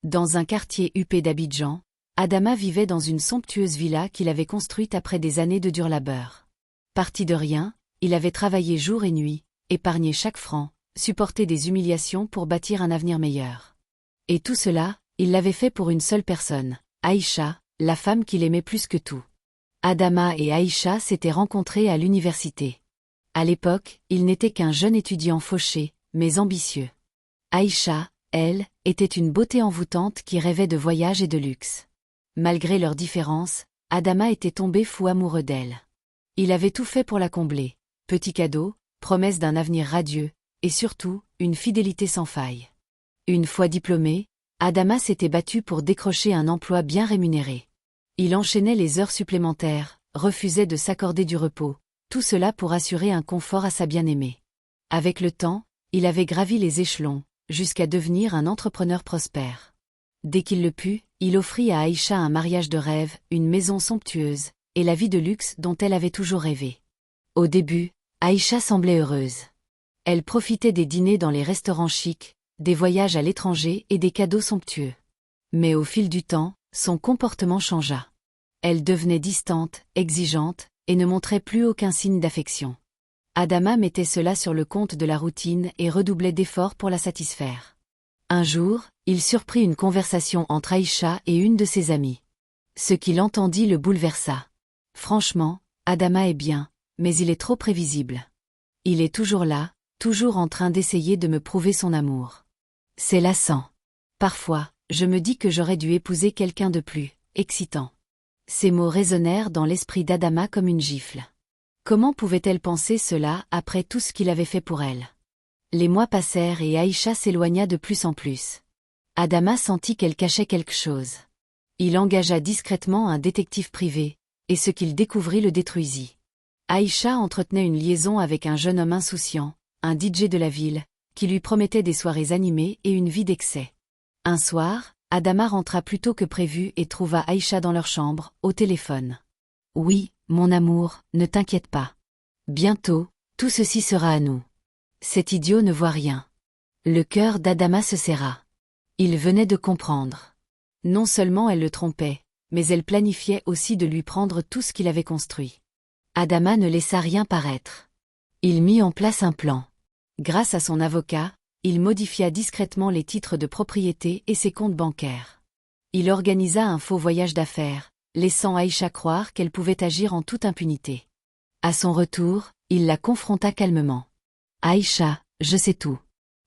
Dans un quartier huppé d'Abidjan, Adama vivait dans une somptueuse villa qu'il avait construite après des années de dur labeur. Parti de rien, il avait travaillé jour et nuit, épargné chaque franc, supporté des humiliations pour bâtir un avenir meilleur. Et tout cela, il l'avait fait pour une seule personne, Aïcha, la femme qu'il aimait plus que tout. Adama et Aïcha s'étaient rencontrés à l'université. À l'époque, il n'était qu'un jeune étudiant fauché, mais ambitieux. Aïcha, elle, était une beauté envoûtante qui rêvait de voyage et de luxe. Malgré leurs différences, Adama était tombé fou amoureux d'elle. Il avait tout fait pour la combler. Petits cadeaux, promesses d'un avenir radieux, et surtout, une fidélité sans faille. Une fois diplômé, Adama s'était battu pour décrocher un emploi bien rémunéré. Il enchaînait les heures supplémentaires, refusait de s'accorder du repos, tout cela pour assurer un confort à sa bien-aimée. Avec le temps, il avait gravi les échelons, jusqu'à devenir un entrepreneur prospère. Dès qu'il le put, il offrit à Aïcha un mariage de rêve, une maison somptueuse, et la vie de luxe dont elle avait toujours rêvé. Au début, Aïcha semblait heureuse. Elle profitait des dîners dans les restaurants chics, des voyages à l'étranger et des cadeaux somptueux. Mais au fil du temps, son comportement changea. Elle devenait distante, exigeante, et ne montrait plus aucun signe d'affection. Adama mettait cela sur le compte de la routine et redoublait d'efforts pour la satisfaire. Un jour, il surprit une conversation entre Aïcha et une de ses amies. Ce qu'il entendit le bouleversa. Franchement, Adama est bien, mais il est trop prévisible. Il est toujours là, toujours en train d'essayer de me prouver son amour. C'est lassant. Parfois, je me dis que j'aurais dû épouser quelqu'un de plus excitant. Ces mots résonnèrent dans l'esprit d'Adama comme une gifle. Comment pouvait-elle penser cela après tout ce qu'il avait fait pour elle? Les mois passèrent et Aïcha s'éloigna de plus en plus. Adama sentit qu'elle cachait quelque chose. Il engagea discrètement un détective privé, et ce qu'il découvrit le détruisit. Aïcha entretenait une liaison avec un jeune homme insouciant, un DJ de la ville, qui lui promettait des soirées animées et une vie d'excès. Un soir, Adama rentra plus tôt que prévu et trouva Aïcha dans leur chambre, au téléphone. « Oui, mon amour, ne t'inquiète pas. Bientôt, tout ceci sera à nous. » Cet idiot ne voit rien. Le cœur d'Adama se serra. Il venait de comprendre. Non seulement elle le trompait, mais elle planifiait aussi de lui prendre tout ce qu'il avait construit. Adama ne laissa rien paraître. Il mit en place un plan. Grâce à son avocat, il modifia discrètement les titres de propriété et ses comptes bancaires. Il organisa un faux voyage d'affaires, laissant Aïcha croire qu'elle pouvait agir en toute impunité. À son retour, il la confronta calmement. « Aïcha, je sais tout. »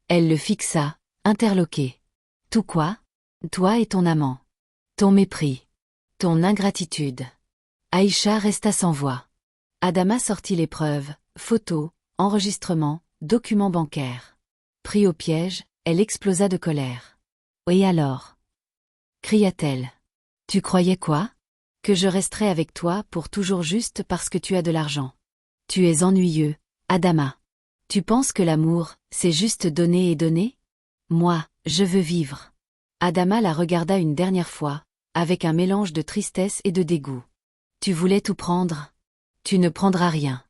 Elle le fixa, interloquée. « Tout quoi? Toi et ton amant. Ton mépris. Ton ingratitude. » Aïcha resta sans voix. Adama sortit les preuves, photos, enregistrements, documents bancaires. Pris au piège, elle explosa de colère. « Et alors ?» cria-t-elle. « Tu croyais quoi? Que je resterais avec toi pour toujours juste parce que tu as de l'argent. Tu es ennuyeux, Adama. Tu penses que l'amour, c'est juste donner et donner? Moi, je veux vivre. » Adama la regarda une dernière fois, avec un mélange de tristesse et de dégoût. « Tu voulais tout prendre? Tu ne prendras rien.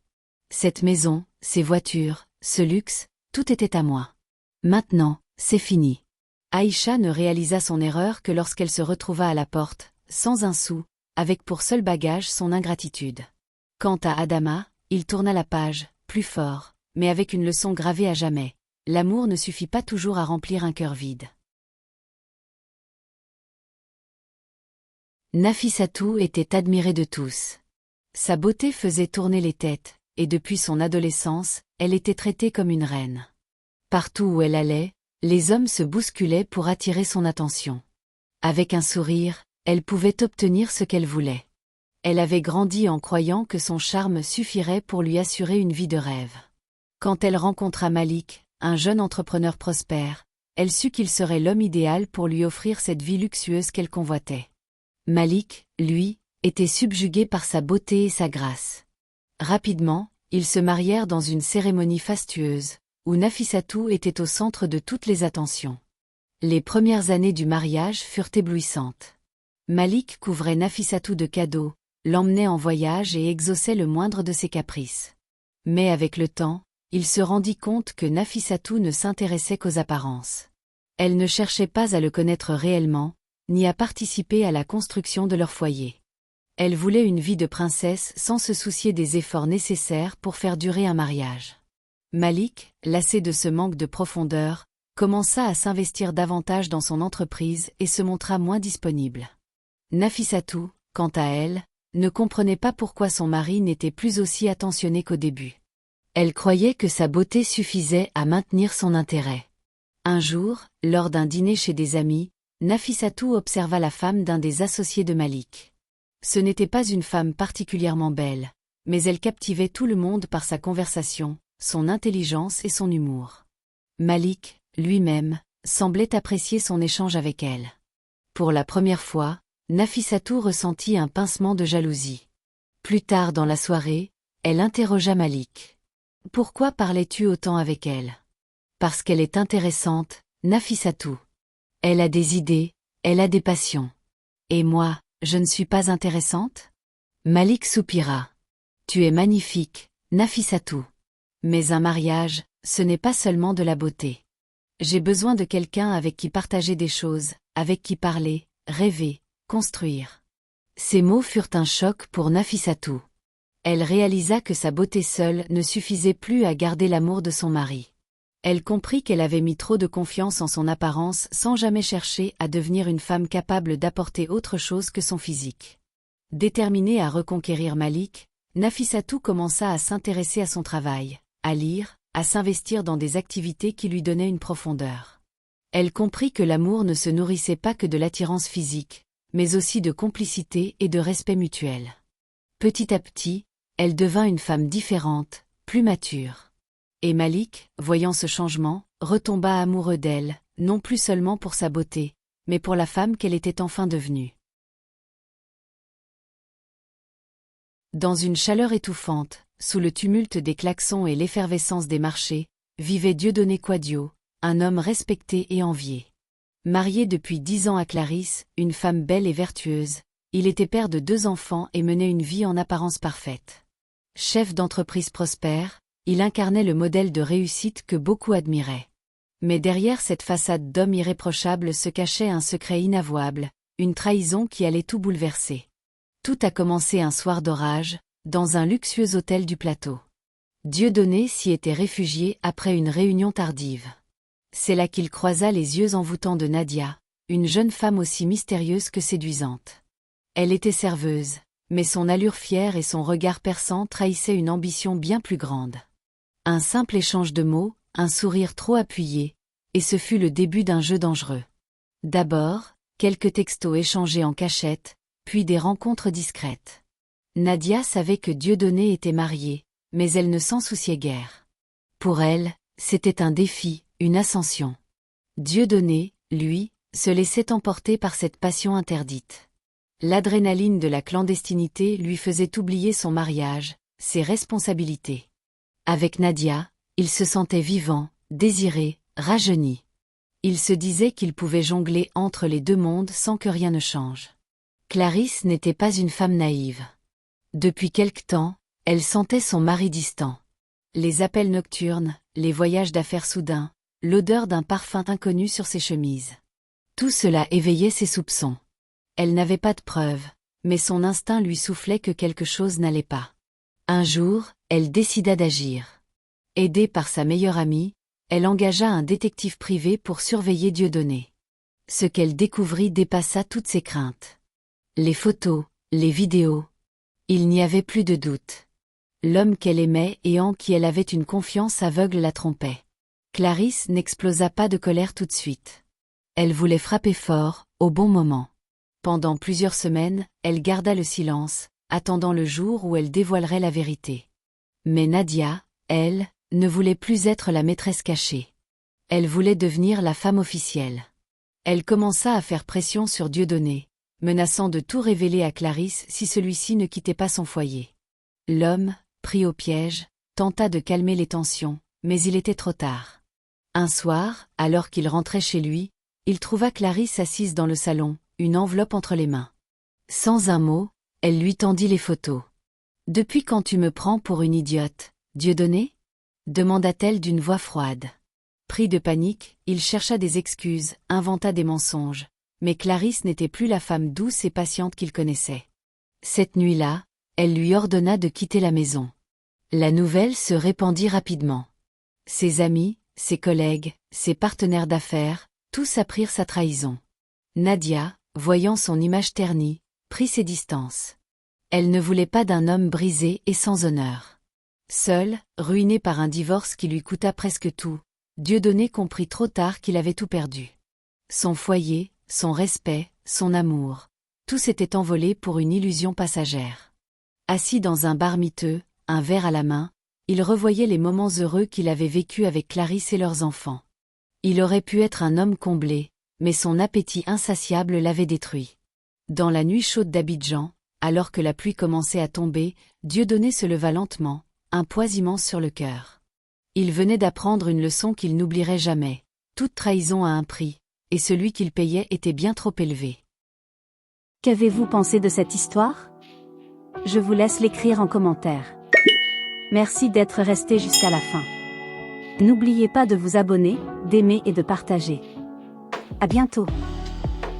Cette maison, ces voitures, ce luxe, tout était à moi. Maintenant, c'est fini. » Aïcha ne réalisa son erreur que lorsqu'elle se retrouva à la porte, sans un sou, avec pour seul bagage son ingratitude. Quant à Adama, il tourna la page, plus fort, mais avec une leçon gravée à jamais. L'amour ne suffit pas toujours à remplir un cœur vide. Nafissatou était admirée de tous. Sa beauté faisait tourner les têtes, et depuis son adolescence, elle était traitée comme une reine. Partout où elle allait, les hommes se bousculaient pour attirer son attention. Avec un sourire, elle pouvait obtenir ce qu'elle voulait. Elle avait grandi en croyant que son charme suffirait pour lui assurer une vie de rêve. Quand elle rencontra Malik, un jeune entrepreneur prospère, elle sut qu'il serait l'homme idéal pour lui offrir cette vie luxueuse qu'elle convoitait. Malik, lui, était subjugué par sa beauté et sa grâce. Rapidement, ils se marièrent dans une cérémonie fastueuse, où Nafissatou était au centre de toutes les attentions. Les premières années du mariage furent éblouissantes. Malik couvrait Nafissatou de cadeaux, l'emmenait en voyage et exauçait le moindre de ses caprices. Mais avec le temps, il se rendit compte que Nafissatou ne s'intéressait qu'aux apparences. Elle ne cherchait pas à le connaître réellement, ni à participer à la construction de leur foyer. Elle voulait une vie de princesse sans se soucier des efforts nécessaires pour faire durer un mariage. Malik, lassé de ce manque de profondeur, commença à s'investir davantage dans son entreprise et se montra moins disponible. Nafissatou, quant à elle, ne comprenait pas pourquoi son mari n'était plus aussi attentionné qu'au début. Elle croyait que sa beauté suffisait à maintenir son intérêt. Un jour, lors d'un dîner chez des amis, Nafissatou observa la femme d'un des associés de Malik. Ce n'était pas une femme particulièrement belle, mais elle captivait tout le monde par sa conversation, son intelligence et son humour. Malik, lui-même, semblait apprécier son échange avec elle. Pour la première fois, Nafissatou ressentit un pincement de jalousie. Plus tard dans la soirée, elle interrogea Malik. « Pourquoi parlais-tu autant avec elle ?»« Parce qu'elle est intéressante, Nafissatou. Elle a des idées, elle a des passions. Et moi, je ne suis pas intéressante ?» Malik soupira. « Tu es magnifique, Nafissatou. Mais un mariage, ce n'est pas seulement de la beauté. J'ai besoin de quelqu'un avec qui partager des choses, avec qui parler, rêver, construire. » Ces mots furent un choc pour Nafissatou. Elle réalisa que sa beauté seule ne suffisait plus à garder l'amour de son mari. Elle comprit qu'elle avait mis trop de confiance en son apparence sans jamais chercher à devenir une femme capable d'apporter autre chose que son physique. Déterminée à reconquérir Malik, Nafissatou commença à s'intéresser à son travail, à lire, à s'investir dans des activités qui lui donnaient une profondeur. Elle comprit que l'amour ne se nourrissait pas que de l'attirance physique, mais aussi de complicité et de respect mutuel. Petit à petit, elle devint une femme différente, plus mature. Et Malik, voyant ce changement, retomba amoureux d'elle, non plus seulement pour sa beauté, mais pour la femme qu'elle était enfin devenue. Dans une chaleur étouffante, sous le tumulte des klaxons et l'effervescence des marchés, vivait Dieudonné Quadio, un homme respecté et envié. Marié depuis 10 ans à Clarisse, une femme belle et vertueuse, il était père de 2 enfants et menait une vie en apparence parfaite. Chef d'entreprise prospère, il incarnait le modèle de réussite que beaucoup admiraient. Mais derrière cette façade d'homme irréprochable se cachait un secret inavouable, une trahison qui allait tout bouleverser. Tout a commencé un soir d'orage, dans un luxueux hôtel du plateau. Dieudonné s'y était réfugié après une réunion tardive. C'est là qu'il croisa les yeux envoûtants de Nadia, une jeune femme aussi mystérieuse que séduisante. Elle était serveuse, mais son allure fière et son regard perçant trahissaient une ambition bien plus grande. Un simple échange de mots, un sourire trop appuyé, et ce fut le début d'un jeu dangereux. D'abord, quelques textos échangés en cachette, puis des rencontres discrètes. Nadia savait que Dieudonné était marié, mais elle ne s'en souciait guère. Pour elle, c'était un défi, une ascension. Dieudonné, lui, se laissait emporter par cette passion interdite. L'adrénaline de la clandestinité lui faisait oublier son mariage, ses responsabilités. Avec Nadia, il se sentait vivant, désiré, rajeuni. Il se disait qu'il pouvait jongler entre les 2 mondes sans que rien ne change. Clarisse n'était pas une femme naïve. Depuis quelque temps, elle sentait son mari distant. Les appels nocturnes, les voyages d'affaires soudains, l'odeur d'un parfum inconnu sur ses chemises. Tout cela éveillait ses soupçons. Elle n'avait pas de preuves, mais son instinct lui soufflait que quelque chose n'allait pas. Un jour, elle décida d'agir. Aidée par sa meilleure amie, elle engagea un détective privé pour surveiller Dieudonné. Ce qu'elle découvrit dépassa toutes ses craintes. Les photos, les vidéos. Il n'y avait plus de doute. L'homme qu'elle aimait et en qui elle avait une confiance aveugle la trompait. Clarisse n'explosa pas de colère tout de suite. Elle voulait frapper fort, au bon moment. Pendant plusieurs semaines, elle garda le silence, attendant le jour où elle dévoilerait la vérité. Mais Nadia, elle, ne voulait plus être la maîtresse cachée. Elle voulait devenir la femme officielle. Elle commença à faire pression sur Dieudonné, menaçant de tout révéler à Clarisse si celui-ci ne quittait pas son foyer. L'homme, pris au piège, tenta de calmer les tensions, mais il était trop tard. Un soir, alors qu'il rentrait chez lui, il trouva Clarisse assise dans le salon, une enveloppe entre les mains. Sans un mot, elle lui tendit les photos. « Depuis quand tu me prends pour une idiote, Dieudonné ?» demanda-t-elle d'une voix froide. « Pris de panique, il chercha des excuses, inventa des mensonges. Mais Clarisse n'était plus la femme douce et patiente qu'il connaissait. Cette nuit-là, elle lui ordonna de quitter la maison. La nouvelle se répandit rapidement. Ses amis, ses collègues, ses partenaires d'affaires, tous apprirent sa trahison. Nadia, voyant son image ternie, prit ses distances. Elle ne voulait pas d'un homme brisé et sans honneur. Seule, ruinée par un divorce qui lui coûta presque tout, Dieudonné comprit trop tard qu'il avait tout perdu. Son foyer, son respect, son amour, tout s'était envolé pour une illusion passagère. Assis dans un bar miteux, un verre à la main, il revoyait les moments heureux qu'il avait vécus avec Clarisse et leurs enfants. Il aurait pu être un homme comblé, mais son appétit insatiable l'avait détruit. Dans la nuit chaude d'Abidjan, alors que la pluie commençait à tomber, Dieudonné se leva lentement, un poids immense sur le cœur. Il venait d'apprendre une leçon qu'il n'oublierait jamais. Toute trahison a un prix, et celui qu'il payait était bien trop élevé. Qu'avez-vous pensé de cette histoire? Je vous laisse l'écrire en commentaire. Merci d'être resté jusqu'à la fin. N'oubliez pas de vous abonner, d'aimer et de partager. À bientôt.